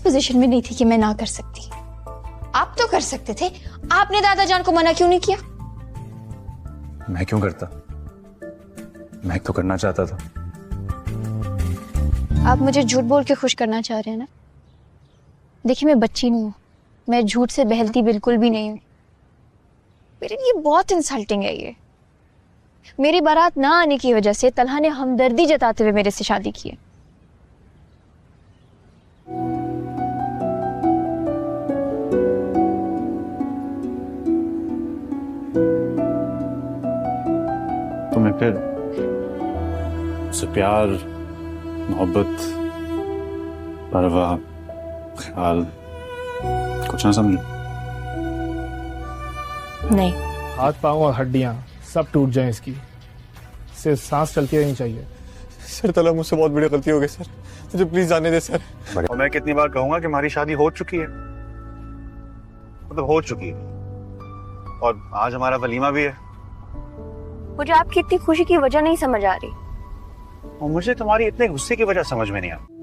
Position में नहीं थी कि मैं ना कर सकती। आप तो कर सकते थे, आपने दादा जान को मना क्यों नहीं किया? मैं क्यों करता, मैं तो करना चाहता था। आप मुझे झूठ बोल के खुश करना चाह रहे हैं ना? देखिए मैं बच्ची नहीं हूँ, मैं झूठ से बहलती बिल्कुल भी नहीं हूँ। मेरे लिए बहुत इंसल्टिंग है ये। मेरी बारात ना आने की वजह से तलहा ने हमदर्दी जताते हुए मेरे से शादी की है। तुम्हें फिर उससे प्यार, मोहब्बत, परवाह, ख्याल कुछ ना समझो? नहीं। हाथ पांव और हड्डियां सब टूट जाएं इसकी, सिर्फ सांस चलती रहनी चाहिए। सर तला मुझसे बहुत बड़ी गलती हो गई सर, मुझे प्लीज जाने दे सर। और मैं कितनी बार कहूंगा कि हमारी शादी हो चुकी है, मतलब हो चुकी है, और आज हमारा वलीमा भी है। मुझे आपकी इतनी खुशी की वजह नहीं समझ आ रही। और मुझे तुम्हारी इतने गुस्से की वजह समझ में नहीं आ रही।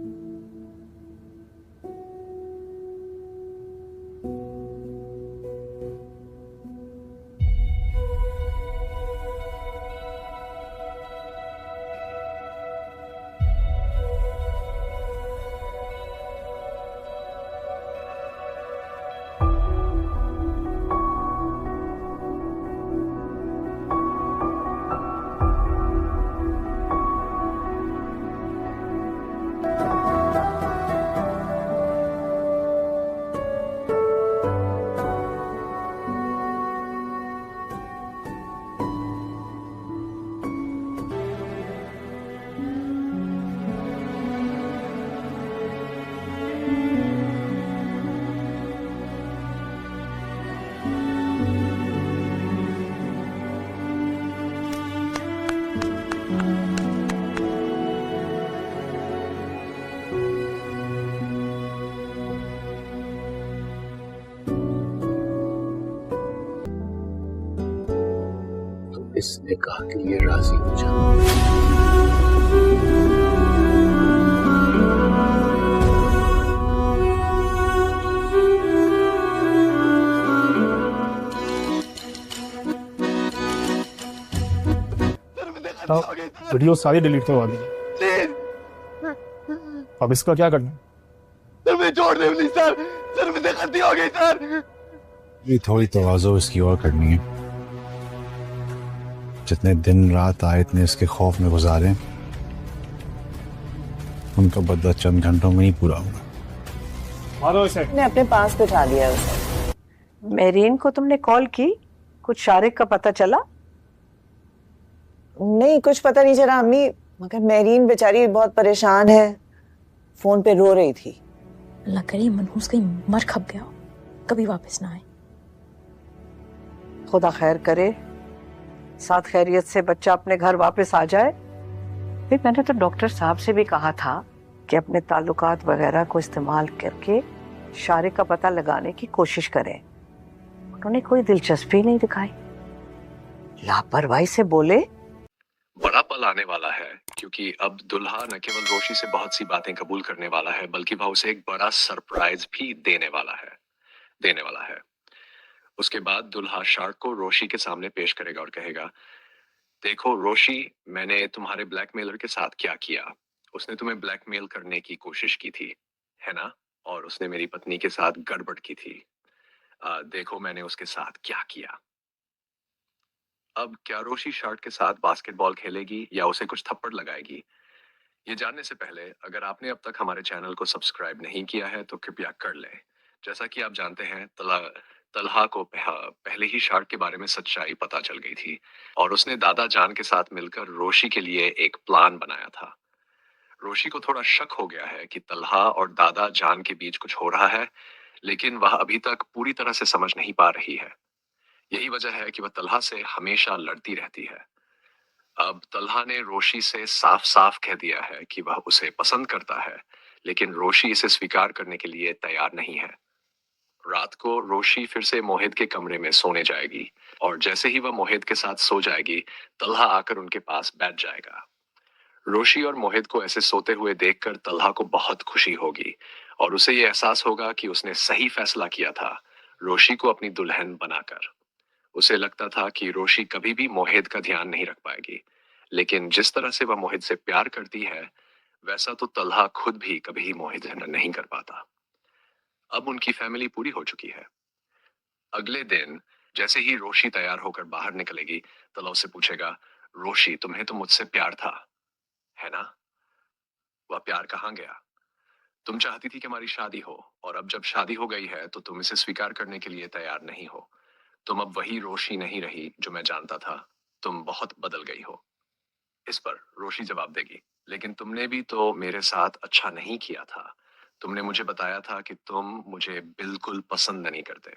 इस निकाह के लिए राजी हो जा। वीडियो सारी डिलीट करवा दी। अब इसका क्या करना? सर मुझे छोड़ दे प्लीज सर, सर मुझे गलती हो गई सर। ये थोड़ी तवाज़ो इसकी और करनी है। जितने दिन रात आए इतने इसके खौफ में गुजारे, उनका बदला चंद घंटों में ही पूरा होगा। मारो इसे। ने अपने पास बिठा लिया उसे। मेरीन को तुमने कॉल की? कुछ शारिक का पता चला? नहीं कुछ पता नहीं चला अम्मी, मगर मेरीन बेचारी बहुत परेशान है, फोन पे रो रही थी। अल्लाह करे मनहूस कहीं मर खप गया, कभी वापस ना आए। खुदा खैर करे, साथ खैरियत से बच्चा अपने घर वापस आ जाए। फिर मैंने तो डॉक्टर साहब से भी कहा था कि अपने ताल्लुकात वगैरह को इस्तेमाल करके शारिक का पता लगाने की कोशिश करें। उन्होंने कोई दिलचस्पी नहीं दिखाई, लापरवाही से बोले। बड़ा पल आने वाला है, क्योंकि अब दुल्हा न केवल रोशी से बहुत सी बातें कबूल करने वाला है, बल्कि वह उसे एक बड़ा सरप्राइज भी देने वाला है। उसके बाद दुल्हा शार्क को रोशी के सामने पेश करेगा और कहेगा, देखो रोशी, मैंने तुम्हारे ब्लैकमेलर के साथ क्या किया। उसने तुम्हें ब्लैकमेल करने की कोशिश की थी, है ना? और उसने मेरी पत्नी के साथ गड़बड़ की थी। देखो मैंने उसके साथ क्या किया। अब क्या रोशी शार्क के साथ बास्केटबॉल खेलेगी या उसे कुछ थप्पड़ लगाएगी? ये जानने से पहले अगर आपने अब तक हमारे चैनल को सब्सक्राइब नहीं किया है तो कृपया कर लें। जैसा कि आप जानते हैं, तलहा को पहले ही शार्क के बारे में सच्चाई पता चल गई थी और उसने दादा जान के साथ मिलकर रोशी के लिए एक प्लान बनाया था। रोशी को थोड़ा शक हो गया है कि तलहा और दादा जान के बीच कुछ हो रहा है, लेकिन वह अभी तक पूरी तरह से समझ नहीं पा रही है। यही वजह है कि वह तलहा से हमेशा लड़ती रहती है। अब तलहा ने रोशी से साफ साफ कह दिया है कि वह उसे पसंद करता है, लेकिन रोशी इसे स्वीकार करने के लिए तैयार नहीं है। रात को रोशी फिर से मोहित के कमरे में सोने जाएगी और जैसे ही वह मोहित के साथ सो जाएगी, तलहा आकर उनके पास बैठ जाएगा। रोशी और मोहित को ऐसे सोते हुए देखकर तलहा को बहुत खुशी होगी और उसे ये एहसास होगा कि उसने सही फैसला किया था रोशी को अपनी दुल्हन बनाकर। उसे लगता था कि रोशी कभी भी मोहित का ध्यान नहीं रख पाएगी, लेकिन जिस तरह से वह मोहित से प्यार करती है वैसा तो तलहा खुद भी कभी मोहित से नहीं कर पाता। अब उनकी फैमिली पूरी हो चुकी है। अगले दिन जैसे ही रोशी तैयार होकर बाहर निकलेगी, तलहा उससे पूछेगा, रोशी तुम्हें तो मुझसे प्यार था, है ना? वह प्यार कहाँ गया? तुम चाहती थी कि हमारी शादी हो, और अब जब शादी हो गई है तो तुम इसे स्वीकार करने के लिए तैयार नहीं हो। तुम अब वही रोशी नहीं रही जो मैं जानता था। तुम बहुत बदल गई हो। इस पर रोशी जवाब देगी, लेकिन तुमने भी तो मेरे साथ अच्छा नहीं किया था। तुमने मुझे बताया था कि तुम मुझे बिल्कुल पसंद नहीं करते।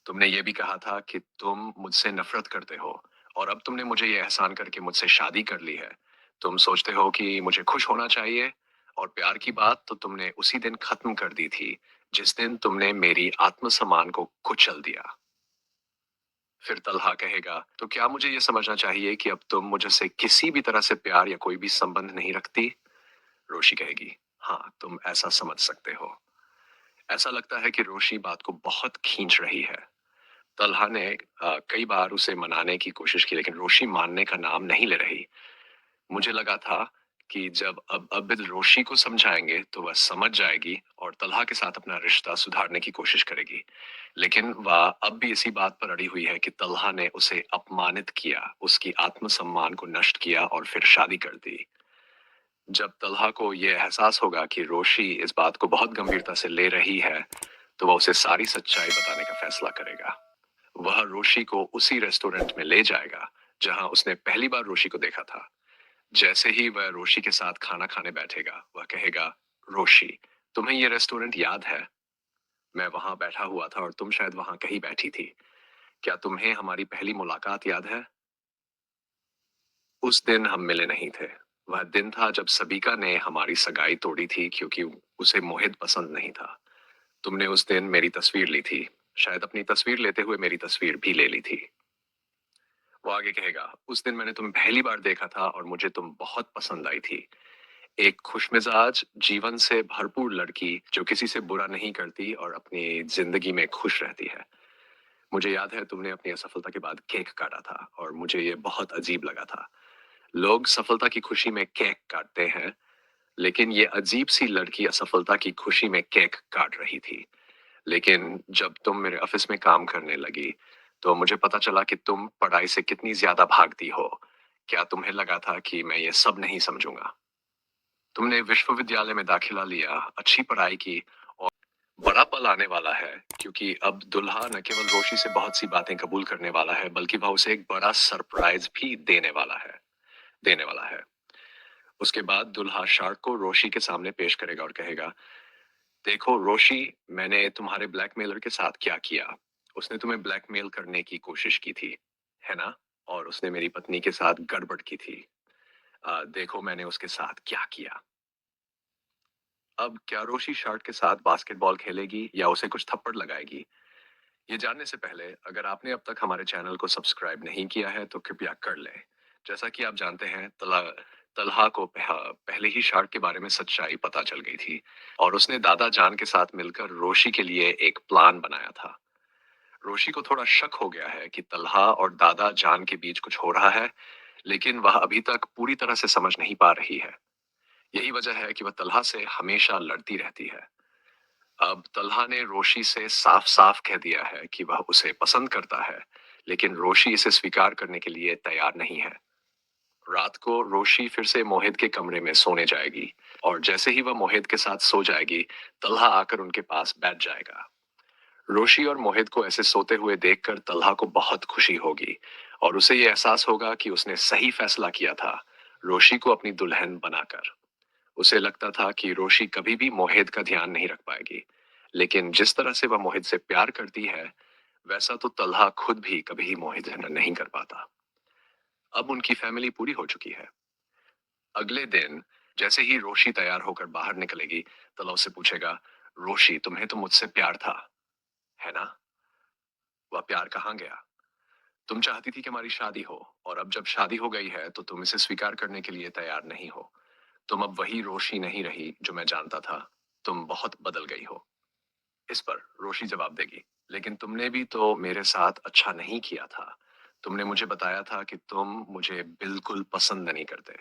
तुमने ये भी कहा था कि तुम मुझसे नफरत करते हो, और अब तुमने मुझे ये एहसान करके मुझसे शादी कर ली है। तुम सोचते हो कि मुझे खुश होना चाहिए, और प्यार की बात तो तुमने उसी दिन खत्म कर दी थी जिस दिन तुमने मेरी आत्मसम्मान को कुचल दिया। फिर तलहा कहेगा, तो क्या मुझे ये समझना चाहिए कि अब तुम मुझसे किसी भी तरह से प्यार या कोई भी संबंध नहीं रखती? रोशी कहेगी, हाँ तुम ऐसा समझ सकते हो। ऐसा लगता है कि रोशी बात को बहुत खींच रही है। तलहा ने कई बार उसे मनाने की कोशिश की, लेकिन रोशी मानने का नाम नहीं ले रही। मुझे लगा था कि जब अब रोशी को समझाएंगे तो वह समझ जाएगी और तलहा के साथ अपना रिश्ता सुधारने की कोशिश करेगी। लेकिन वह अब भी इसी बात पर अड़ी हुई है कि तलहा ने उसे अपमानित किया, उसकी आत्मसम्मान को नष्ट किया और फिर शादी कर दी। जब तलहा को यह एहसास होगा कि रोशी इस बात को बहुत गंभीरता से ले रही है, तो वह उसे सारी सच्चाई बताने का फैसला करेगा। वह रोशी को उसी रेस्टोरेंट में ले जाएगा जहां उसने पहली बार रोशी को देखा था। जैसे ही वह रोशी के साथ खाना खाने बैठेगा, वह कहेगा, रोशी तुम्हें ये रेस्टोरेंट याद है? मैं वहां बैठा हुआ था और तुम शायद वहां कहीं बैठी थी। क्या तुम्हें हमारी पहली मुलाकात याद है? उस दिन हम मिले नहीं थे। वह दिन था जब सबिका ने हमारी सगाई तोड़ी थी क्योंकि उसे मोहित पसंद नहीं था। तुमने उस दिन मेरी तस्वीर ली थी, शायद अपनी तस्वीर लेते हुए मेरी तस्वीर भी ले ली थी। वो आगे कहेगा, उस दिन मैंने तुम्हें पहली बार देखा था और मुझे तुम बहुत पसंद आई थी। एक खुशमिजाज, जीवन से भरपूर लड़की जो किसी से बुरा नहीं करती और अपनी जिंदगी में खुश रहती है। मुझे याद है तुमने अपनी असफलता के बाद केक काटा था और मुझे ये बहुत अजीब लगा था। लोग सफलता की खुशी में केक काटते हैं, लेकिन ये अजीब सी लड़की असफलता की खुशी में केक काट रही थी। लेकिन जब तुम मेरे ऑफिस में काम करने लगी तो मुझे पता चला कि तुम पढ़ाई से कितनी ज्यादा भागती हो। क्या तुम्हें लगा था कि मैं ये सब नहीं समझूंगा? तुमने विश्वविद्यालय में दाखिला लिया, अच्छी पढ़ाई की, और बड़ा पल आने वाला है क्योंकि अब दुल्हा न केवल रोशी से बहुत सी बातें कबूल करने वाला है बल्कि वह उसे एक बड़ा सरप्राइज भी देने वाला है। उसके बाद दुल्हा शार्क को रोशी के सामने पेश करेगा और कहेगा, देखो रोशी, मैंने तुम्हारे ब्लैकमेलर के साथ क्या किया। उसने तुम्हें ब्लैकमेल करने की कोशिश की थी, है ना? और उसने मेरी पत्नी के साथ गड़बड़ की थी। देखो मैंने उसके साथ क्या किया। अब क्या रोशी शार्क के साथ बास्केटबॉल खेलेगी या उसे कुछ थप्पड़ लगाएगी? ये जानने से पहले अगर आपने अब तक हमारे चैनल को सब्सक्राइब नहीं किया है तो कृपया कर लें। जैसा कि आप जानते हैं, तलहा को पहले ही शार्क के बारे में सच्चाई पता चल गई थी और उसने दादा जान के साथ मिलकर रोशी के लिए एक प्लान बनाया था। रोशी को थोड़ा शक हो गया है कि तलहा और दादा जान के बीच कुछ हो रहा है, लेकिन वह अभी तक पूरी तरह से समझ नहीं पा रही है। यही वजह है कि वह तलहा से हमेशा लड़ती रहती है। अब तलहा ने रोशी से साफ साफ कह दिया है कि वह उसे पसंद करता है, लेकिन रोशी इसे स्वीकार करने के लिए तैयार नहीं है। रात को रोशी फिर से मोहित के कमरे में सोने जाएगी और जैसे ही वह मोहित के साथ सो जाएगी, तलहा आकर उनके पास बैठ जाएगा। रोशी और मोहित को ऐसे सोते हुए देखकर तलहा को बहुत खुशी होगी और उसे ये एहसास होगा कि उसने सही फैसला किया था रोशी को अपनी दुल्हन बनाकर। उसे लगता था कि रोशी कभी भी मोहित का ध्यान नहीं रख पाएगी, लेकिन जिस तरह से वह मोहित से प्यार करती है वैसा तो तलहा खुद भी कभी मोहित से नहीं कर पाता। अब उनकी फैमिली पूरी हो चुकी है। अगले दिन जैसे ही रोशी तैयार होकर बाहर निकलेगी, तलहा उससे पूछेगा, रोशी तुम्हें तो मुझसे प्यार था, है ना? वह प्यार कहाँ गया? तुम चाहती थी कि हमारी शादी हो, और अब जब शादी हो गई है तो तुम इसे स्वीकार करने के लिए तैयार नहीं हो। तुम अब वही रोशी नहीं रही जो मैं जानता था। तुम बहुत बदल गई हो। इस पर रोशी जवाब देगी, लेकिन तुमने भी तो मेरे साथ अच्छा नहीं किया था। तुमने मुझे बताया था कि तुम मुझे बिल्कुल पसंद नहीं करते।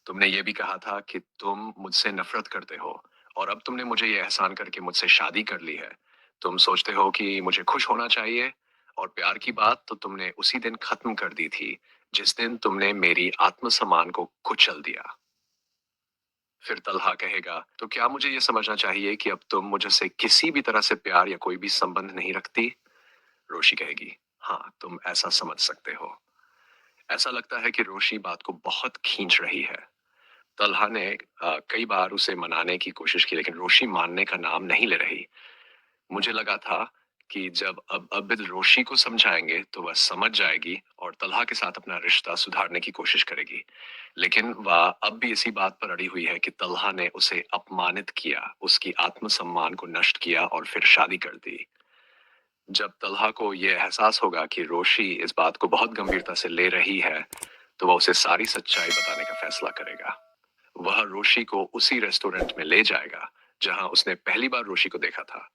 तुमने ये भी कहा था कि तुम मुझसे नफरत करते हो, और अब तुमने मुझे ये एहसान करके मुझसे शादी कर ली है। तुम सोचते हो कि मुझे खुश होना चाहिए, और प्यार की बात तो तुमने उसी दिन खत्म कर दी थी जिस दिन तुमने मेरी आत्मसम्मान को कुचल दिया। फिर तल्हा कहेगा, तो क्या मुझे ये समझना चाहिए कि अब तुम मुझसे किसी भी तरह से प्यार या कोई भी संबंध नहीं रखती? रोशी कहेगी, हाँ, तुम ऐसा समझ सकते हो। ऐसा लगता है कि रोशी बात को बहुत खींच रही है। तल्हा ने कई बार उसे मनाने की कोशिश की, लेकिन रोशी मानने का नाम नहीं ले रही। मुझे लगा था कि जब अब अबिद रोशी को समझाएंगे तो वह समझ जाएगी और तल्हा के साथ अपना रिश्ता सुधारने की कोशिश करेगी। लेकिन वह अब भी इसी बात पर अड़ी हुई है कि तल्हा ने उसे अपमानित किया, उसकी आत्मसम्मान को नष्ट किया और फिर शादी कर दी। जब तल्हा को यह एहसास होगा कि रोशी इस बात को बहुत गंभीरता से ले रही है, तो वह उसे सारी सच्चाई बताने का फैसला करेगा। वह रोशी को उसी रेस्टोरेंट में ले जाएगा जहां उसने पहली बार रोशी को देखा था।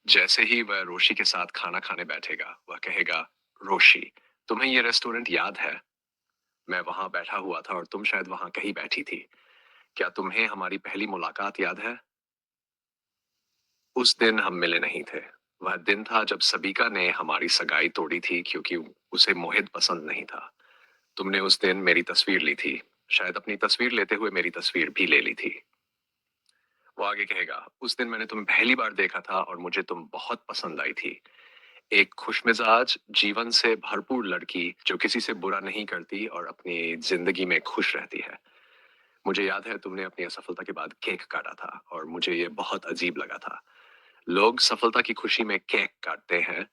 जैसे ही वह रोशी के साथ खाना खाने बैठेगा, वह कहेगा, रोशी, तुम्हें ये रेस्टोरेंट याद है? मैं वहां बैठा हुआ था और तुम शायद वहां कहीं बैठी थी। क्या तुम्हें हमारी पहली मुलाकात याद है? उस दिन हम मिले नहीं थे। वह दिन था जब सबिका ने हमारी सगाई तोड़ी थी क्योंकि उसे मोहित पसंद नहीं था। तुमने उस दिन मेरी तस्वीर ली थी। शायद अपनी तस्वीर लेते हुए मेरी तस्वीर भी ले ली थी। वो आगे कहेगा, उस दिन मैंने तुम्हें पहली बार देखा था और मुझे तुम बहुत पसंद आई थी। एक खुशमिजाज, जीवन से भरपूर लड़की जो किसी से बुरा नहीं करती और अपनी जिंदगी में खुश रहती है। मुझे याद है तुमने अपनी असफलता के बाद केक काटा था और मुझे ये बहुत अजीब लगा था। लोग सफलता की खुशी में केक काटते हैं,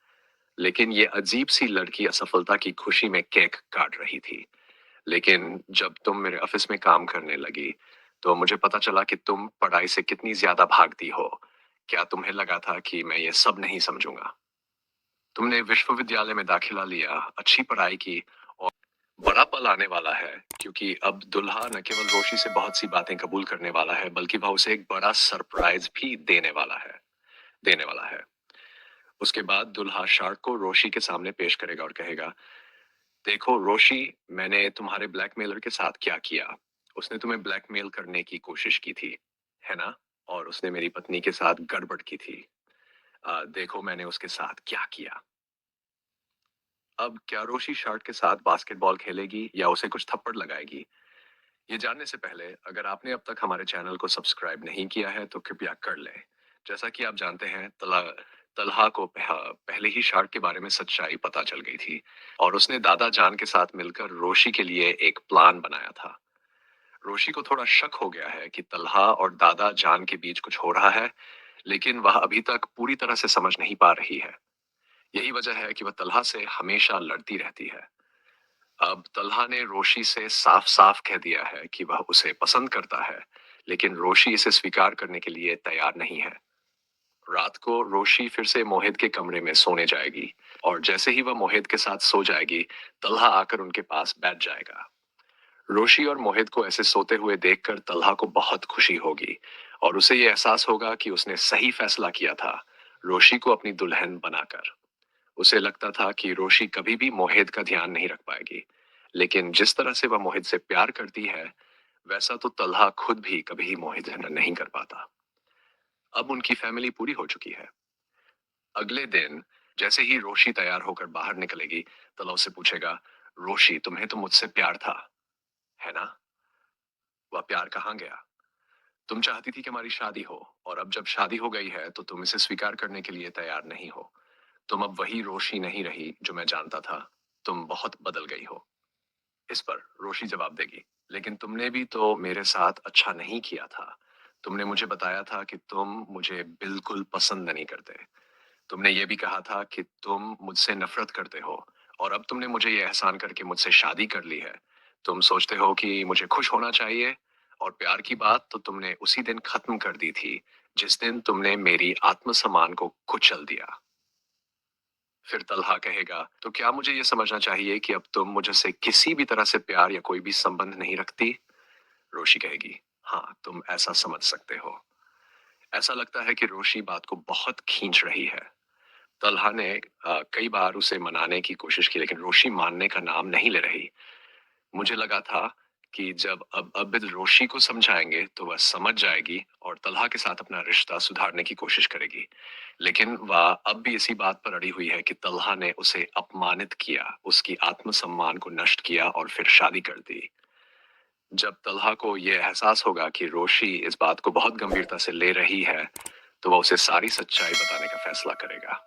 लेकिन ये अजीब सी लड़की असफलता की खुशी में केक काट रही थी। लेकिन जब तुम मेरे ऑफिस में काम करने लगी, तो मुझे पता चला कि तुम पढ़ाई से कितनी ज्यादा भागती हो। क्या तुम्हें लगा था कि मैं ये सब नहीं समझूंगा? तुमने विश्वविद्यालय में दाखिला लिया, अच्छी पढ़ाई की, और बड़ा पल आने वाला है क्योंकि अब दुल्हा न केवल रोशी से बहुत सी बातें कबूल करने वाला है, बल्कि वह उसे एक बड़ा सरप्राइज भी देने वाला है। उसके बाद दुल्हा शार्क को रोशी के सामने पेश करेगा और कहेगा, देखो रोशी, मैंने तुम्हारे ब्लैकमेलर के साथ क्या किया। उसने तुम्हें ब्लैकमेल करने की कोशिश की थी, है ना? और उसने मेरी पत्नी के साथ गड़बड़ की थी। देखो मैंने उसके साथ क्या किया। अब क्या रोशी शार्क के साथ बास्केटबॉल खेलेगी या उसे कुछ थप्पड़ लगाएगी? ये जानने से पहले अगर आपने अब तक हमारे चैनल को सब्सक्राइब नहीं किया है तो कृपया कर लें। जैसा कि आप जानते हैं, तलहा को पहले ही शार्क के बारे में सच्चाई पता चल गई थी, और उसने दादा जान के साथ मिलकर रोशी के लिए एक प्लान बनाया था। रोशी को थोड़ा शक हो गया है कि तलहा और दादा जान के बीच कुछ हो रहा है, लेकिन वह अभी तक पूरी तरह से समझ नहीं पा रही है। यही वजह है कि वह तलहा से हमेशा लड़ती रहती है। अब तलहा ने रोशी से साफ साफ कह दिया है कि वह उसे पसंद करता है, लेकिन रोशी इसे स्वीकार करने के लिए तैयार नहीं है। रात को रोशी फिर से मोहित के कमरे में सोने जाएगी, और जैसे ही वह मोहित के साथ सो जाएगी, तलहा आकर उनके पास बैठ जाएगा। रोशी और मोहित को ऐसे सोते हुए देखकर तलहा को बहुत खुशी होगी, और उसे ये एहसास होगा कि उसने सही फैसला किया था रोशी को अपनी दुल्हन बनाकर। उसे लगता था कि रोशी कभी भी मोहित का ध्यान नहीं रख पाएगी, लेकिन जिस तरह से वह मोहित से प्यार करती है, वैसा तो तलहा खुद भी कभी मोहित से नहीं कर पाता। अब उनकी फैमिली पूरी हो चुकी है। अगले दिन जैसे ही रोशी तैयार होकर बाहर निकलेगी, तलहा उससे पूछेगा, रोशी, तुम्हें तो मुझसे प्यार था, है ना? वह प्यार कहाँ गया? तुम चाहती थी कि हमारी शादी हो, और अब जब शादी हो गई है तो तुम इसे स्वीकार करने के लिए तैयार नहीं हो। तुम अब वही रोशी नहीं रही जो मैं जानता था। तुम बहुत बदल गई हो। इस पर रोशी जवाब देगी, लेकिन तुमने भी तो मेरे साथ अच्छा नहीं किया था। तुमने मुझे बताया था कि तुम मुझे बिल्कुल पसंद नहीं करते। तुमने ये भी कहा था कि तुम मुझसे नफरत करते हो, और अब तुमने मुझे ये एहसान करके मुझसे शादी कर ली है। तुम सोचते हो कि मुझे खुश होना चाहिए, और प्यार की बात तो तुमने उसी दिन खत्म कर दी थी जिस दिन तुमने मेरी आत्मसम्मान को कुचल दिया। फिर तलहा कहेगा, तो क्या मुझे ये समझना चाहिए कि अब तुम मुझसे किसी भी तरह से प्यार या कोई भी संबंध नहीं रखती? रोशी कहेगी, हाँ, तुम ऐसा समझ सकते हो। ऐसा लगता है कि रोशी बात को बहुत खींच रही है। तलहा ने कई बार उसे मनाने की कोशिश की, लेकिन रोशी मानने का नाम नहीं ले रही। मुझे लगा था कि जब अब अबिद रोशी को समझाएंगे तो वह समझ जाएगी और तलहा के साथ अपना रिश्ता सुधारने की कोशिश करेगी। लेकिन वह अब भी इसी बात पर अड़ी हुई है कि तलहा ने उसे अपमानित किया, उसकी आत्मसम्मान को नष्ट किया और फिर शादी कर दी। जब तलहा को यह एहसास होगा कि रोशी इस बात को बहुत गंभीरता से ले रही है, तो वह उसे सारी सच्चाई बताने का फैसला करेगा।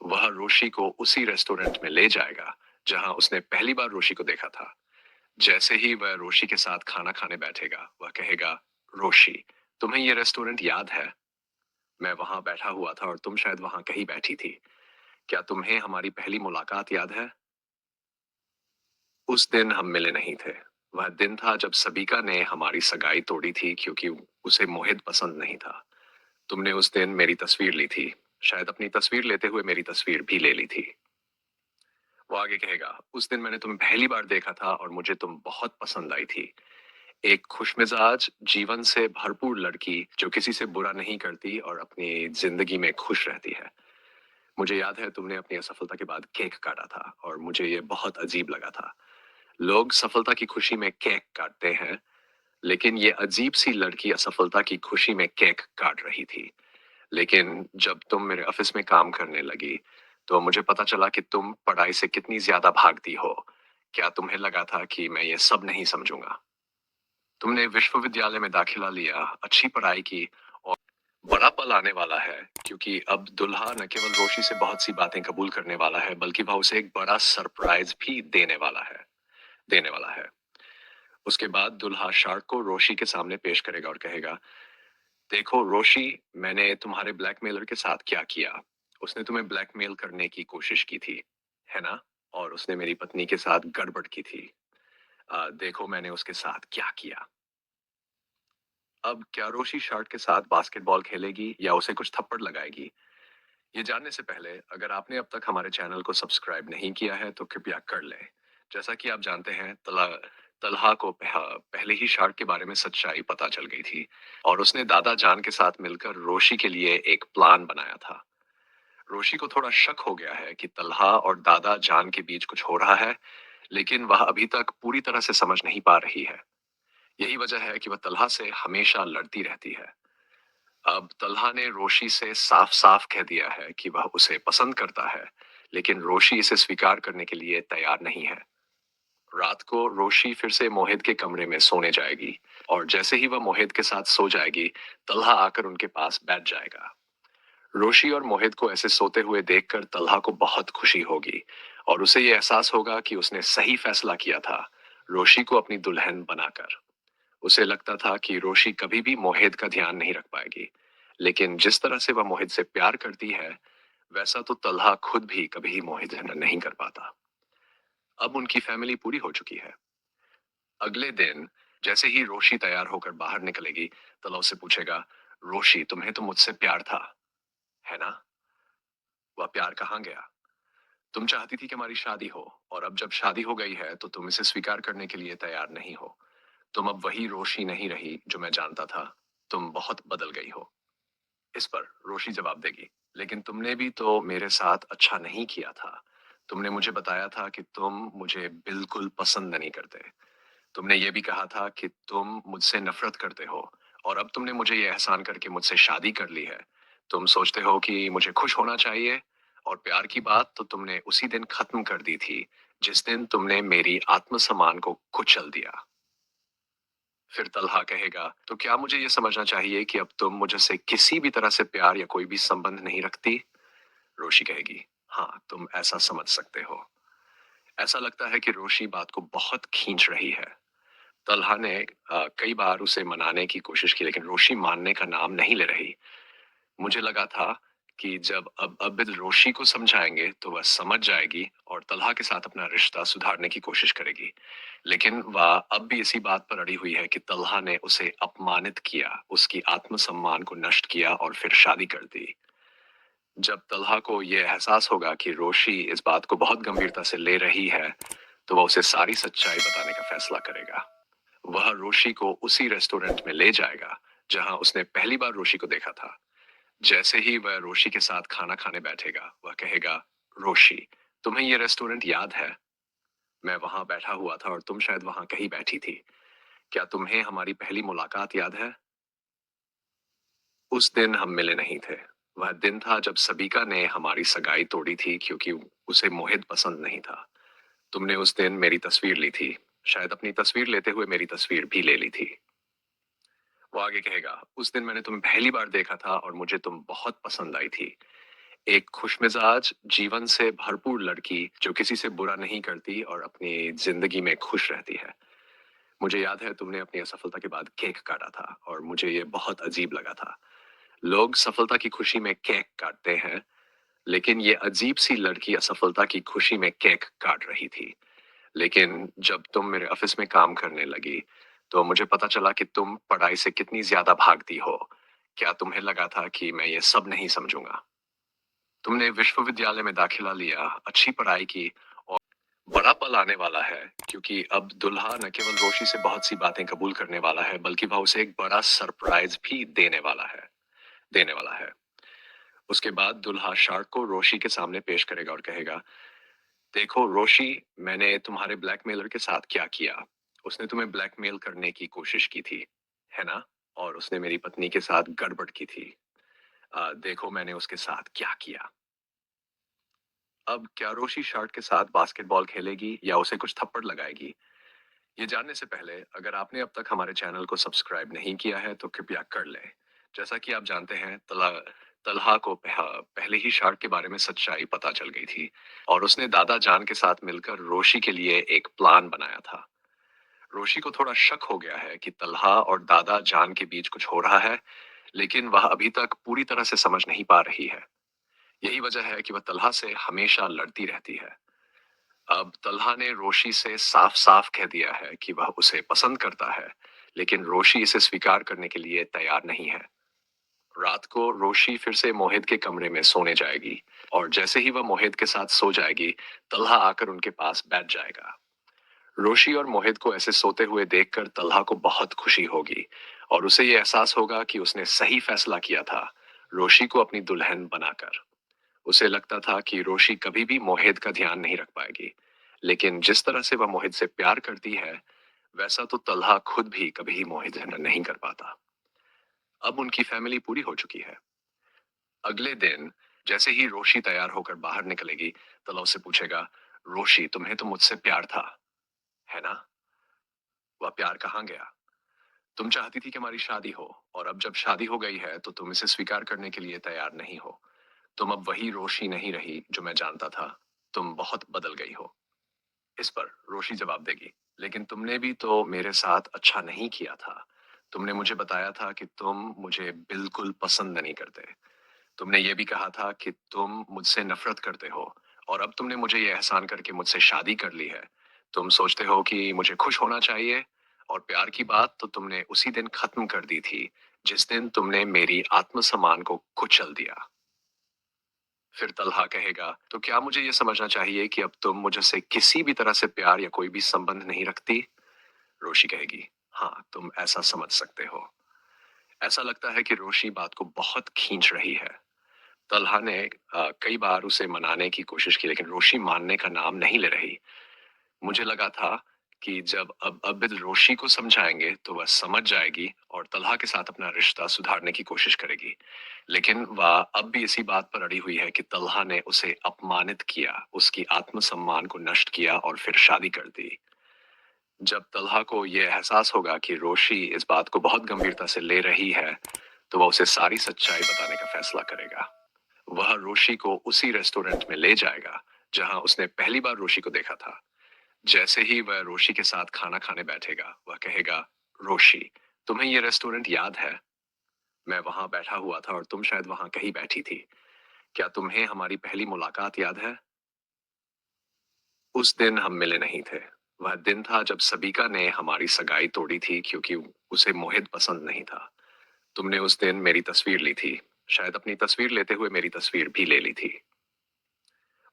वह रोशी को उसी रेस्टोरेंट में ले जाएगा जहां उसने पहली बार रोशी को देखा था। जैसे ही वह रोशी के साथ खाना खाने बैठेगा, वह कहेगा, रोशी, तुम्हें यह रेस्टोरेंट याद है? मैं वहां बैठा हुआ था और तुम शायद वहां कहीं बैठी थी। क्या तुम्हें हमारी पहली मुलाकात याद है? उस दिन हम मिले नहीं थे। वह दिन था जब सबिका ने हमारी सगाई तोड़ी थी क्योंकि उसे मोहित पसंद नहीं था। तुमने उस दिन मेरी तस्वीर ली थी, शायद अपनी तस्वीर लेते हुए मेरी तस्वीर भी ले ली थी। वो आगे कहेगा, उस दिन मैंने तुम्हें पहली बार देखा था और मुझे तुम बहुत पसंद आई थी। एक खुशमिजाज, जीवन से भरपूर लड़की जो किसी से बुरा नहीं करती और अपनी जिंदगी में खुश रहती है। मुझे याद है तुमने अपनी असफलता के बाद केक काटा था और मुझे ये बहुत अजीब लगा था। लोग सफलता की खुशी में केक काटते हैं, लेकिन ये अजीब सी लड़की असफलता की खुशी में केक काट रही थी। लेकिन जब तुम मेरे ऑफिस में काम करने लगी, तो मुझे पता चला कि तुम पढ़ाई से कितनी ज्यादा भागती हो। क्या तुम्हें लगा था कि मैं ये सब नहीं समझूंगा? तुमने विश्वविद्यालय में दाखिला लिया, अच्छी पढ़ाई की और बड़ा पल आने वाला है, क्योंकि अब दुल्हा न केवल रोशी से बहुत सी बातें कबूल करने वाला है, बल्कि वह उसे एक बड़ा सरप्राइज भी देने वाला है। उसके बाद दुल्हा शार्क को रोशी के सामने पेश करेगा और कहेगा, देखो रोशी, मैंने तुम्हारे ब्लैकमेलर के साथ क्या किया। उसने तुम्हें ब्लैकमेल करने की कोशिश की थी, है ना? और उसने मेरी पत्नी के साथ गड़बड़ की थी। देखो मैंने उसके साथ क्या किया। अब क्या रोशी शार्क के साथ बास्केटबॉल खेलेगी या उसे कुछ थप्पड़ लगाएगी? ये जानने से पहले अगर आपने अब तक हमारे चैनल को सब्सक्राइब नहीं किया है तो कृपया कर लें। जैसा कि आप जानते हैं, तलहा को पहले ही शार्क के बारे में सच्चाई पता चल गई थी और उसने दादा जान के साथ मिलकर रोशी के लिए एक प्लान बनाया था। रोशी को थोड़ा शक हो गया है कि तलहा और दादा जान के बीच कुछ हो रहा है, लेकिन वह अभी तक पूरी तरह से समझ नहीं पा रही है। यही वजह है कि वह तलहा से हमेशा लड़ती रहती है। अब तलहा ने रोशी से साफ साफ कह दिया है कि वह उसे पसंद करता है, लेकिन रोशी इसे स्वीकार करने के लिए तैयार नहीं है। रात को रोशी फिर से मोहित के कमरे में सोने जाएगी और जैसे ही वह मोहित के साथ सो जाएगी, तलहा आकर उनके पास बैठ जाएगा। रोशी और मोहित को ऐसे सोते हुए देखकर तलहा को बहुत खुशी होगी और उसे ये एहसास होगा कि उसने सही फैसला किया था, रोशी को अपनी दुल्हन बनाकर। उसे लगता था कि रोशी कभी भी मोहित का ध्यान नहीं रख पाएगी, लेकिन जिस तरह से वह मोहित से प्यार करती है, वैसा तो तलहा खुद भी कभी मोहित से नहीं कर पाता। अब उनकी फैमिली पूरी हो चुकी है। अगले दिन जैसे ही रोशी तैयार होकर बाहर निकलेगी, तलहा उससे पूछेगा, रोशी, तुम्हें तो मुझसे प्यार था, है ना? वह प्यार कहाँ गया? तुम चाहती थी कि हमारी शादी हो, और अब जब शादी हो गई है तो तुम इसे स्वीकार करने के लिए तैयार नहीं हो। तुम अब वही रोशी नहीं रही जो मैं जानता था। तुम बहुत बदल गई हो। इस पर रोशी जवाब देगी, लेकिन तुमने भी तो मेरे साथ अच्छा नहीं किया था। तुमने मुझे बताया था कि तुम मुझे बिल्कुल पसंद नहीं करते। तुमने ये भी कहा था कि तुम मुझसे नफरत करते हो, और अब तुमने मुझे ये एहसान करके मुझसे शादी कर ली है। तुम सोचते हो कि मुझे खुश होना चाहिए, और प्यार की बात तो तुमने उसी दिन खत्म कर दी थी जिस दिन तुमने मेरी आत्मसम्मान को कुचल दिया। फिर तलहा कहेगा, तो क्या मुझे ये समझना चाहिए कि अब तुम मुझसे किसी भी तरह से प्यार या कोई भी संबंध नहीं रखती? रोशी कहेगी, हाँ, तुम ऐसा समझ सकते हो। ऐसा लगता है कि रोशी बात को बहुत खींच रही है। तलहा ने कई बार उसे मनाने की कोशिश की, लेकिन रोशी मानने का नाम नहीं ले रही। मुझे लगा था कि जब अब अबिद रोशी को समझाएंगे तो वह समझ जाएगी और तलहा के साथ अपना रिश्ता सुधारने की कोशिश करेगी। लेकिन वह अब भी इसी बात पर अड़ी हुई है कि तलहा ने उसे अपमानित किया, उसकी आत्मसम्मान को नष्ट किया और फिर शादी कर दी। जब तलहा को ये एहसास होगा कि रोशी इस बात को बहुत गंभीरता से ले रही है, तो वह उसे सारी सच्चाई बताने का फैसला करेगा। वह रोशी को उसी रेस्टोरेंट में ले जाएगा जहां उसने पहली बार रोशी को देखा था। जैसे ही वह रोशी के साथ खाना खाने बैठेगा, वह कहेगा, रोशी, तुम्हें ये रेस्टोरेंट याद है? मैं वहां बैठा हुआ था और तुम शायद वहां कहीं बैठी थी। क्या तुम्हें हमारी पहली मुलाकात याद है? उस दिन हम मिले नहीं थे। वह दिन था जब सबिका ने हमारी सगाई तोड़ी थी क्योंकि उसे मोहित पसंद नहीं था। तुमने उस दिन मेरी तस्वीर ली थी। शायद अपनी तस्वीर लेते हुए मेरी तस्वीर भी ले ली थी। वो आगे कहेगा, उस दिन मैंने तुम्हें पहली बार देखा था और मुझे तुम बहुत पसंद आई थी। एक खुशमिजाज, जीवन से भरपूर लड़की जो किसी से बुरा नहीं करती और अपनी जिंदगी में खुश रहती है। मुझे याद है तुमने अपनी असफलता के बाद केक काटा था और मुझे ये बहुत अजीब लगा था। लोग सफलता की खुशी में केक काटते हैं, लेकिन ये अजीब सी लड़की असफलता की खुशी में केक काट रही थी। लेकिन जब तुम मेरे ऑफिस में काम करने लगी, तो मुझे पता चला कि तुम पढ़ाई से कितनी ज्यादा भागती हो। क्या तुम्हें लगा था कि मैं ये सब नहीं समझूंगा? तुमने विश्वविद्यालय में दाखिला लिया, अच्छी पढ़ाई की, और बड़ा पल आने वाला है क्योंकि अब दुल्हा न केवल रोशी से बहुत सी बातें कबूल करने वाला है, बल्कि वह उसे एक बड़ा सरप्राइज भी देने वाला है। उसके बाद दुल्हा शार्क को रोशी के सामने पेश करेगा और कहेगा, देखो रोशी, मैंने तुम्हारे ब्लैकमेलर के साथ क्या किया। उसने तुम्हें ब्लैकमेल करने की कोशिश की थी, है ना? और उसने मेरी पत्नी के साथ गड़बड़ की थी। देखो मैंने उसके साथ क्या किया। अब क्या रोशी शार्क के साथ बास्केटबॉल खेलेगी या उसे कुछ थप्पड़ लगाएगी? ये जानने से पहले अगर आपने अब तक हमारे चैनल को सब्सक्राइब नहीं किया है तो कृपया कर लें। जैसा कि आप जानते हैं, तलहा को पहले ही शार्क के बारे में सच्चाई पता चल गई थी और उसने दादा जान के साथ मिलकर रोशी के लिए एक प्लान बनाया था। रोशी को थोड़ा शक हो गया है कि तलहा और दादा जान के बीच कुछ हो रहा है, लेकिन वह अभी तक पूरी तरह से समझ नहीं पा रही है। यही वजह है कि वह तलहा से हमेशा लड़ती रहती है। अब तलहा ने रोशी से साफ साफ कह दिया है कि वह उसे पसंद करता है, लेकिन रोशी इसे स्वीकार करने के लिए तैयार नहीं है। रात को रोशी फिर से मोहित के कमरे में सोने जाएगी और जैसे ही वह मोहित के साथ सो जाएगी, तलहा आकर उनके पास बैठ जाएगा। रोशी और मोहित को ऐसे सोते हुए देखकर तलहा को बहुत खुशी होगी और उसे ये एहसास होगा कि उसने सही फैसला किया था, रोशी को अपनी दुल्हन बनाकर। उसे लगता था कि रोशी कभी भी मोहित का ध्यान नहीं रख पाएगी, लेकिन जिस तरह से वह मोहित से प्यार करती है, वैसा तो तलहा खुद भी कभी मोहित से नहीं कर पाता। अब उनकी फैमिली पूरी हो चुकी है। अगले दिन जैसे ही रोशी तैयार होकर बाहर निकलेगी, तलहा उससे पूछेगा, रोशी, तुम्हें तो मुझसे प्यार था, है ना? वह प्यार कहाँ गया? तुम चाहती थी कि हमारी शादी हो और अब जब शादी हो गई है तो तुम इसे स्वीकार करने के लिए तैयार नहीं हो। तुम अब वही रोशी नहीं रही जो मैं जानता था। तुम बहुत बदल गई हो। इस पर रोशी जवाब देगी, लेकिन तुमने भी तो मेरे साथ अच्छा नहीं किया था। तुमने मुझे बताया था कि तुम मुझे बिल्कुल पसंद नहीं करते। तुमने ये भी कहा था कि तुम मुझसे नफरत करते हो और अब तुमने मुझे ये एहसान करके मुझसे शादी कर ली है। तुम सोचते हो कि मुझे खुश होना चाहिए और प्यार की बात तो तुमने उसी दिन खत्म कर दी थी जिस दिन तुमने मेरी आत्मसम्मान को कुचल दिया। फिर तलहा कहेगा, तो क्या मुझे ये समझना चाहिए कि अब तुम मुझसे किसी भी तरह से प्यार या कोई भी संबंध नहीं रखती? रोशी कहेगी, हाँ, तुम ऐसा समझ सकते हो। ऐसा लगता है कि रोशी बात को बहुत खींच रही है। तलहा ने कई बार उसे मनाने की कोशिश की, लेकिन रोशी मानने का नाम नहीं ले रही। मुझे लगा था कि जब अब रोशी को समझाएंगे तो वह समझ जाएगी और तलहा के साथ अपना रिश्ता सुधारने की कोशिश करेगी। लेकिन वह अब भी इसी बात पर अड़ी हुई है कि तलहा ने उसे अपमानित किया, उसकी आत्मसम्मान को नष्ट किया और फिर शादी कर दी। जब तलहा को यह एहसास होगा कि रोशी इस बात को बहुत गंभीरता से ले रही है, तो वह उसे सारी सच्चाई बताने का फैसला करेगा। वह रोशी को उसी रेस्टोरेंट में ले जाएगा जहां उसने पहली बार रोशी को देखा था। जैसे ही वह रोशी के साथ खाना खाने बैठेगा, वह कहेगा, रोशी, तुम्हें ये रेस्टोरेंट याद है? मैं वहां बैठा हुआ था और तुम शायद वहां कहीं बैठी थी। क्या तुम्हें हमारी पहली मुलाकात याद है? उस दिन हम मिले नहीं थे। वह दिन था जब सबिका ने हमारी सगाई तोड़ी थी क्योंकि उसे मोहित पसंद नहीं था। तुमने उस दिन मेरी तस्वीर ली थी। शायद अपनी तस्वीर लेते हुए मेरी तस्वीर भी ले ली थी।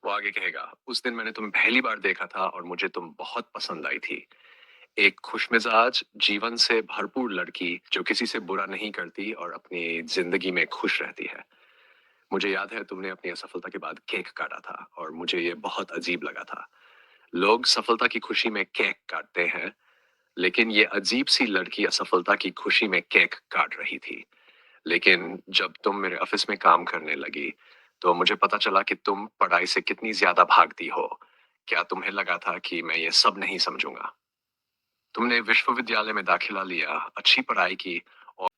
वो आगे कहेगा, उस दिन मैंने तुम्हें पहली बार देखा था और मुझे तुम बहुत पसंद आई थी। एक खुशमिजाज, जीवन से भरपूर लड़की जो किसी से बुरा नहीं करती और अपनी जिंदगी में खुश रहती है। मुझे याद है तुमने अपनी असफलता के बाद केक काटा था और मुझे ये बहुत अजीब लगा था। लोग सफलता की खुशी में केक काटते हैं, लेकिन ये अजीब सी लड़की असफलता की खुशी में केक काट रही थी। लेकिन जब तुम मेरे ऑफिस में काम करने लगी, तो मुझे पता चला कि तुम पढ़ाई से कितनी ज्यादा भागती हो। क्या तुम्हें लगा था कि मैं ये सब नहीं समझूंगा? तुमने विश्वविद्यालय में दाखिला लिया, अच्छी पढ़ाई की और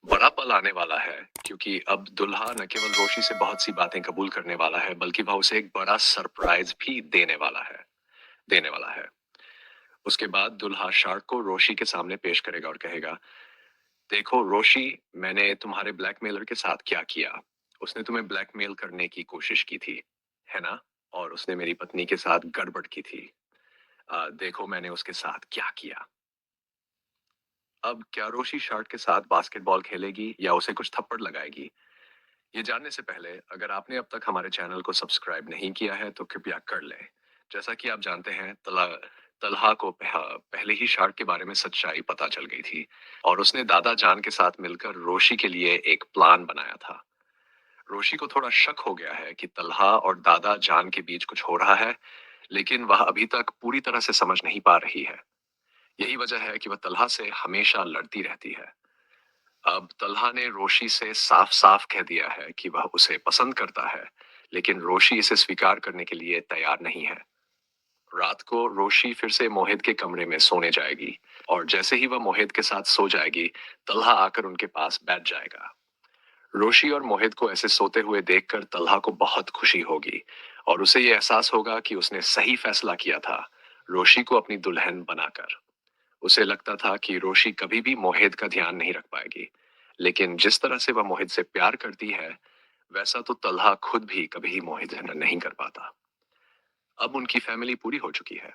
बड़ा पल आने वाला है, क्योंकि अब दुल्हा न केवल रोशी से बहुत सी बातें कबूल करने वाला है, बल्कि वह उसे एक बड़ा सरप्राइज भी देने वाला है। उसके बाद दुल्हा शार्क को रोशी के सामने पेश करेगा और कहेगा, देखो रोशी, मैंने तुम्हारे ब्लैकमेलर के साथ क्या किया। उसने तुम्हें ब्लैकमेल करने की कोशिश की थी, है ना? और उसने मेरी पत्नी के साथ गड़बड़ की थी। देखो मैंने उसके साथ क्या किया। अब क्या रोशी शार्क के साथ बास्केटबॉल खेलेगी या उसे कुछ थप्पड़ लगाएगी? ये जानने से पहले अगर आपने अब तक हमारे चैनल को सब्सक्राइब नहीं किया है तो कृपया कर लें। जैसा कि आप जानते हैं, तलहा को पहले ही शार्क के बारे में सच्चाई पता चल गई थी और उसने दादा जान के साथ मिलकर रोशी के लिए एक प्लान बनाया था। रोशी को थोड़ा शक हो गया है कि तलहा और दादा जान के बीच कुछ हो रहा है, लेकिन वह अभी तक पूरी तरह से समझ नहीं पा रही है। यही वजह है कि वह तलहा से हमेशा लड़ती रहती है। अब तलहा ने रोशी से साफ साफ कह दिया है कि वह उसे पसंद करता है, लेकिन रोशी इसे स्वीकार करने के लिए तैयार नहीं है। रात को रोशी फिर से मोहित के कमरे में सोने जाएगी और जैसे ही वह मोहित के साथ सो जाएगी, तलहा आकर उनके पास बैठ जाएगा। रोशी और मोहित को ऐसे सोते हुए देखकर तलहा को बहुत खुशी होगी और उसे ये एहसास होगा कि उसने सही फैसला किया था, रोशी को अपनी दुल्हन बनाकर। उसे लगता था कि रोशी कभी भी मोहित का ध्यान नहीं रख पाएगी, लेकिन जिस तरह से वह मोहित से प्यार करती है, वैसा तो तलहा खुद भी कभी मोहित से नहीं कर पाता। अब उनकी फैमिली पूरी हो चुकी है।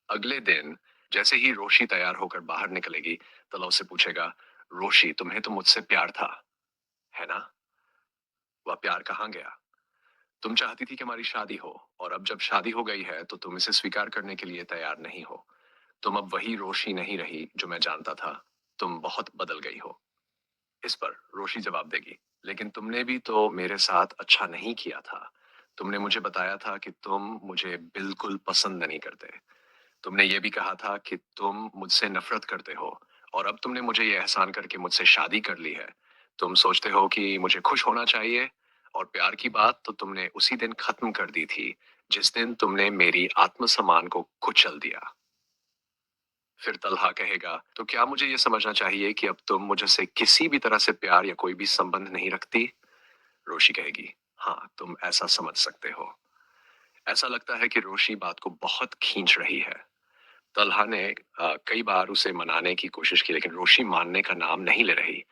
अगले दिन जैसे ही रोशी तैयार होकर बाहर निकलेगी, तलहा उससे पूछेगा, रोशी, तुम्हें तो मुझसे प्यार था, है ना? वह प्यार कहाँ गया? तुम चाहती थी कि हमारी शादी हो, और अब जब शादी हो गई है तो तुम इसे स्वीकार करने के लिए तैयार नहीं हो। तुम अब वही रोशी नहीं रही जो मैं जानता था। तुम बहुत बदल गई हो। इस पर रोशी जवाब देगी, लेकिन तुमने भी तो मेरे साथ अच्छा नहीं किया था। तुमने मुझे बताया था कि तुम मुझे बिल्कुल पसंद नहीं करते। तुमने ये भी कहा था कि तुम मुझसे नफरत करते हो, और अब तुमने मुझे ये एहसान करके मुझसे शादी कर ली है। तुम सोचते हो कि मुझे खुश होना चाहिए, और प्यार की बात तो तुमने उसी दिन खत्म कर दी थी जिस दिन तुमने मेरी आत्मसम्मान को कुचल दिया। फिर तलहा कहेगा, तो क्या मुझे ये समझना चाहिए कि अब तुम मुझसे किसी भी तरह से प्यार या कोई भी संबंध नहीं रखती? रोशी कहेगी, हाँ, तुम ऐसा समझ सकते हो। ऐसा लगता है कि रोशी बात को बहुत खींच रही है। तलहा ने कई बार उसे मनाने की कोशिश की, लेकिन रोशी मानने का नाम नहीं ले रही।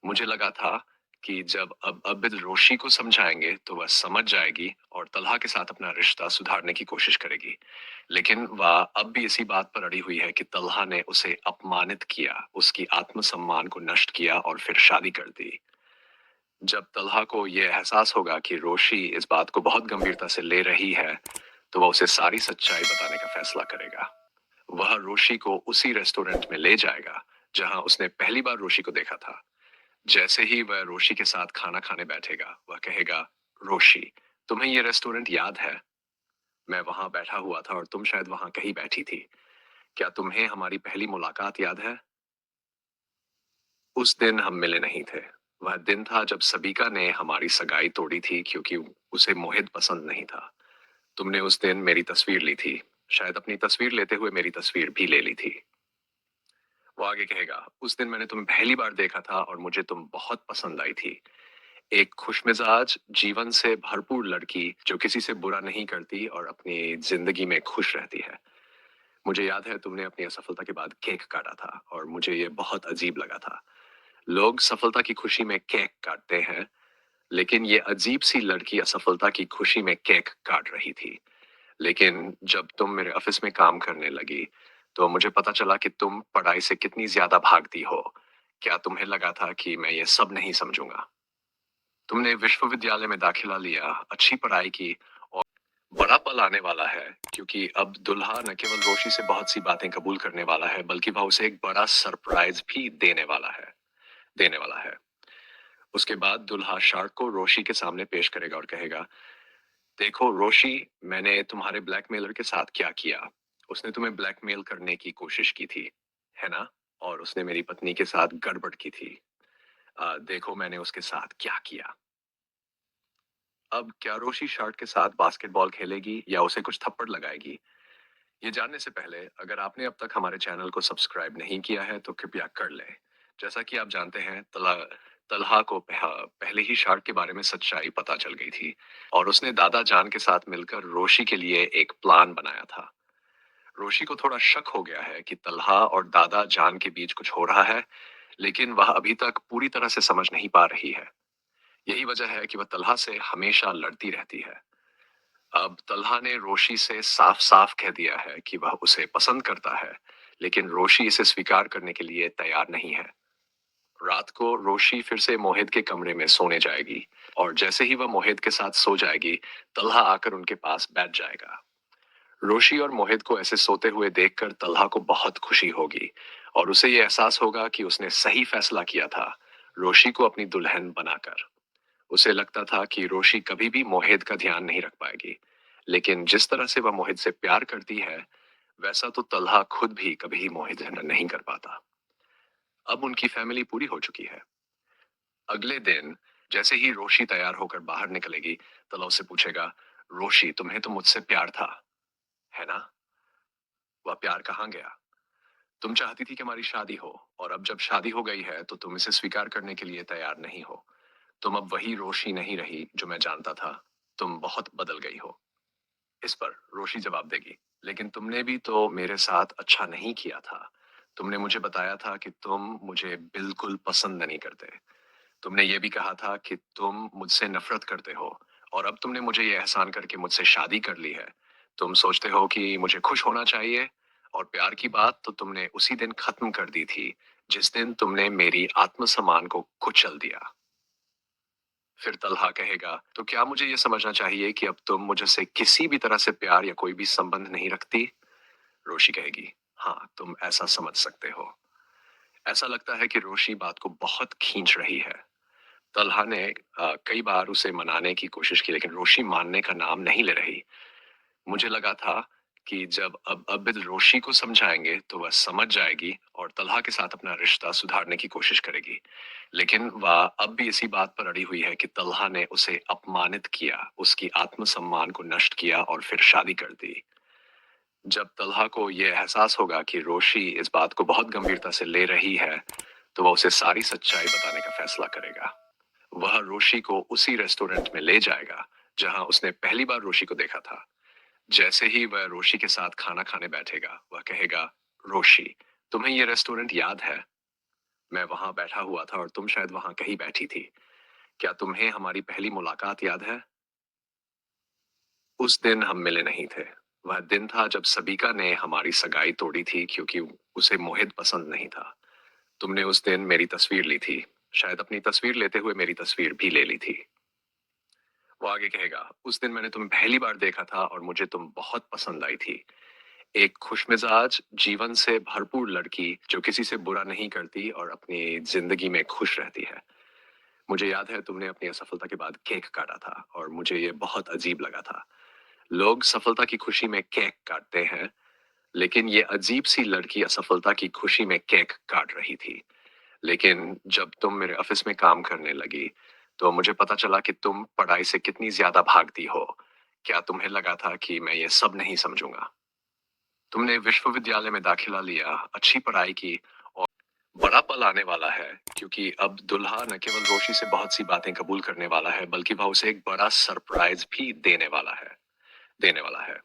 मुझे लगा था कि जब अब रोशी को समझाएंगे तो वह समझ जाएगी और तलहा के साथ अपना रिश्ता सुधारने की कोशिश करेगी। लेकिन वह अब भी इसी बात पर अड़ी हुई है कि तलहा ने उसे अपमानित किया, उसकी आत्मसम्मान को नष्ट किया और फिर शादी कर दी। जब तलहा को यह एहसास होगा कि रोशी इस बात को बहुत गंभीरता से ले रही है, तो वह उसे सारी सच्चाई बताने का फैसला करेगा। वह रोशी को उसी रेस्टोरेंट में ले जाएगा जहां उसने पहली बार रोशी को देखा था। जैसे ही वह रोशी के साथ खाना खाने बैठेगा, वह कहेगा, रोशी, तुम्हें ये रेस्टोरेंट याद है? मैं वहां बैठा हुआ था और तुम शायद वहां कहीं बैठी थी। क्या तुम्हें हमारी पहली मुलाकात याद है? उस दिन हम मिले नहीं थे। वह दिन था जब सबिका ने हमारी सगाई तोड़ी थी क्योंकि उसे मोहित पसंद नहीं था। तुमने उस दिन मेरी तस्वीर ली थी, शायद अपनी तस्वीर लेते हुए मेरी तस्वीर भी ले ली थी। वो आगे कहेगा, उस दिन मैंने तुम्हें पहली बार देखा था और मुझे तुम बहुत पसंद आई थी। एक खुशमिजाज, जीवन से भरपूर लड़की जो किसी से बुरा नहीं करती और अपनी जिंदगी में खुश रहती है। मुझे याद है तुमने अपनी असफलता के बाद केक काटा था और मुझे ये बहुत अजीब लगा था। लोग सफलता की खुशी में केक काटते हैं, लेकिन ये अजीब सी लड़की असफलता की खुशी में केक काट रही थी। लेकिन जब तुम मेरे ऑफिस में काम करने लगी, तो मुझे पता चला कि तुम पढ़ाई से कितनी ज्यादा भागती हो। क्या तुम्हें लगा था कि मैं ये सब नहीं समझूंगा? तुमने विश्वविद्यालय में दाखिला लिया, अच्छी पढ़ाई की और बड़ा पल आने वाला है, क्योंकि अब दुल्हा न केवल रोशी से बहुत सी बातें कबूल करने वाला है, बल्कि वह उसे एक बड़ा सरप्राइज भी देने वाला है। उसके बाद दुल्हा शार्क को रोशी के सामने पेश करेगा और कहेगा, देखो रोशी, मैंने तुम्हारे ब्लैकमेलर के साथ क्या किया। उसने तुम्हें ब्लैकमेल करने की कोशिश की थी, है ना? और उसने मेरी पत्नी के साथ गड़बड़ की थी। देखो मैंने उसके साथ क्या किया। अब क्या रोशी शार्क के साथ बास्केटबॉल खेलेगी या उसे कुछ थप्पड़ लगाएगी? ये जानने से पहले अगर आपने अब तक हमारे चैनल को सब्सक्राइब नहीं किया है तो कृपया कर लें। जैसा कि आप जानते हैं, तलहा को पहले ही शार्क के बारे में सच्चाई पता चल गई थी और उसने दादा जान के साथ मिलकर रोशी के लिए एक प्लान बनाया था। रोशी को थोड़ा शक हो गया है कि तलहा और दादा जान के बीच कुछ हो रहा है, लेकिन वह अभी तक पूरी तरह से समझ नहीं पा रही है। यही वजह है कि वह तलहा से हमेशा लड़ती रहती है। अब तलहा ने रोशी से साफ साफ कह दिया है कि वह उसे पसंद करता है, लेकिन रोशी इसे स्वीकार करने के लिए तैयार नहीं है। रात को रोशी फिर से मोहित के कमरे में सोने जाएगी और जैसे ही वह मोहित के साथ सो जाएगी, तलहा आकर उनके पास बैठ जाएगा। रोशी और मोहित को ऐसे सोते हुए देखकर तलहा को बहुत खुशी होगी और उसे ये एहसास होगा कि उसने सही फैसला किया था, रोशी को अपनी दुल्हन बनाकर। उसे लगता था कि रोशी कभी भी मोहित का ध्यान नहीं रख पाएगी, लेकिन जिस तरह से वह मोहित से प्यार करती है, वैसा तो तलहा खुद भी कभी मोहित से नहीं कर पाता। अब उनकी फैमिली पूरी हो चुकी है। अगले दिन जैसे ही रोशी तैयार होकर बाहर निकलेगी, तलहा उससे पूछेगा, रोशी, तुम्हें तो मुझसे प्यार था, है ना? वह प्यार कहाँ गया? तुम चाहती थी कि हमारी शादी हो, और अब जब शादी हो गई है तो तुम इसे स्वीकार करने के लिए तैयार नहीं हो। तुम अब वही रोशी नहीं रही जो मैं जानता था। तुम बहुत बदल गई हो। इस पर रोशी जवाब देगी, लेकिन तुमने भी तो मेरे साथ अच्छा नहीं किया था। तुमने मुझे बताया था कि तुम मुझे बिल्कुल पसंद नहीं करते। तुमने ये भी कहा था कि तुम मुझसे नफरत करते हो, और अब तुमने मुझे ये एहसान करके मुझसे शादी कर ली है। तुम सोचते हो कि मुझे खुश होना चाहिए, और प्यार की बात तो तुमने उसी दिन खत्म कर दी थी जिस दिन तुमने मेरी आत्मसम्मान को कुचल दिया। फिर तलहा कहेगा, तो क्या मुझे ये समझना चाहिए कि अब तुम मुझसे किसी भी तरह से प्यार या कोई भी संबंध नहीं रखती? रोशी कहेगी, हाँ, तुम ऐसा समझ सकते हो। ऐसा लगता है कि रोशी बात को बहुत खींच रही है। तलहा ने कई बार उसे मनाने की कोशिश की, लेकिन रोशी मानने का नाम नहीं ले रही। मुझे लगा था कि जब अब रोशी को समझाएंगे तो वह समझ जाएगी और तलहा के साथ अपना रिश्ता सुधारने की कोशिश करेगी। लेकिन वह अब भी इसी बात पर अड़ी हुई है कि तलहा ने उसे अपमानित किया, उसकी आत्मसम्मान को नष्ट किया और फिर शादी कर दी। जब तलहा को यह एहसास होगा कि रोशी इस बात को बहुत गंभीरता से ले रही है, तो वह उसे सारी सच्चाई बताने का फैसला करेगा। वह रोशी को उसी रेस्टोरेंट में ले जाएगा जहां उसने पहली बार रोशी को देखा था। जैसे ही वह रोशी के साथ खाना खाने बैठेगा, वह कहेगा, रोशी, तुम्हें यह रेस्टोरेंट याद है? मैं वहां बैठा हुआ था और तुम शायद वहां कहीं बैठी थी। क्या तुम्हें हमारी पहली मुलाकात याद है? उस दिन हम मिले नहीं थे। वह दिन था जब सबिका ने हमारी सगाई तोड़ी थी क्योंकि उसे मोहित पसंद नहीं था। तुमने उस दिन मेरी तस्वीर ली थी, शायद अपनी तस्वीर लेते हुए मेरी तस्वीर भी ले ली थी। वो आगे कहेगा, उस दिन मैंने तुम्हें पहली बार देखा था और मुझे तुम बहुत पसंद आई थी। एक खुशमिजाज, जीवन से भरपूर लड़की जो किसी से बुरा नहीं करती और अपनी जिंदगी में खुश रहती है। मुझे याद है तुमने अपनी असफलता के बाद केक काटा था और मुझे ये बहुत अजीब लगा था। लोग सफलता की खुशी में केक काटते हैं, लेकिन ये अजीब सी लड़की असफलता की खुशी में केक काट रही थी। लेकिन जब तुम मेरे ऑफिस में काम करने लगी, तो मुझे पता चला कि तुम पढ़ाई से कितनी ज्यादा भागती हो। क्या तुम्हें लगा था कि मैं ये सब नहीं समझूंगा? तुमने विश्वविद्यालय में दाखिला लिया, अच्छी पढ़ाई की और बड़ा पल आने वाला है, क्योंकि अब दुल्हा न केवल रोशी से बहुत सी बातें कबूल करने वाला है, बल्कि वह उसे एक बड़ा सरप्राइज भी देने वाला है।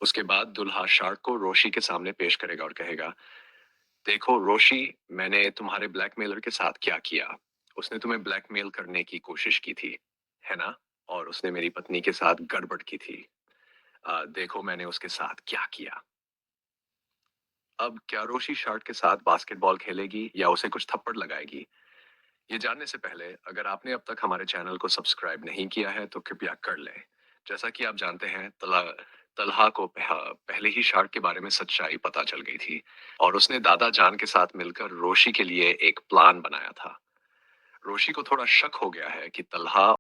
उसके बाद दुल्हा शार्क को रोशी के सामने पेश करेगा और कहेगा, देखो रोशी, मैंने तुम्हारे ब्लैकमेलर के साथ क्या किया। उसने तुम्हें ब्लैकमेल करने की कोशिश की थी, है ना? और उसने मेरी पत्नी के साथ गड़बड़ की थी। देखो मैंने उसके साथ क्या किया। अब क्या रोशी शार्क के साथ बास्केटबॉल खेलेगी या उसे कुछ थप्पड़ लगाएगी? ये जानने से पहले अगर आपने अब तक हमारे चैनल को सब्सक्राइब नहीं किया है तो कृपया कर लें। जैसा कि आप जानते हैं, तलहा को पहले ही शार्क के बारे में सच्चाई पता चल गई थी और उसने दादा जान के साथ मिलकर रोशी के लिए एक प्लान बनाया था। रोशी को थोड़ा शक हो गया है कि तलहा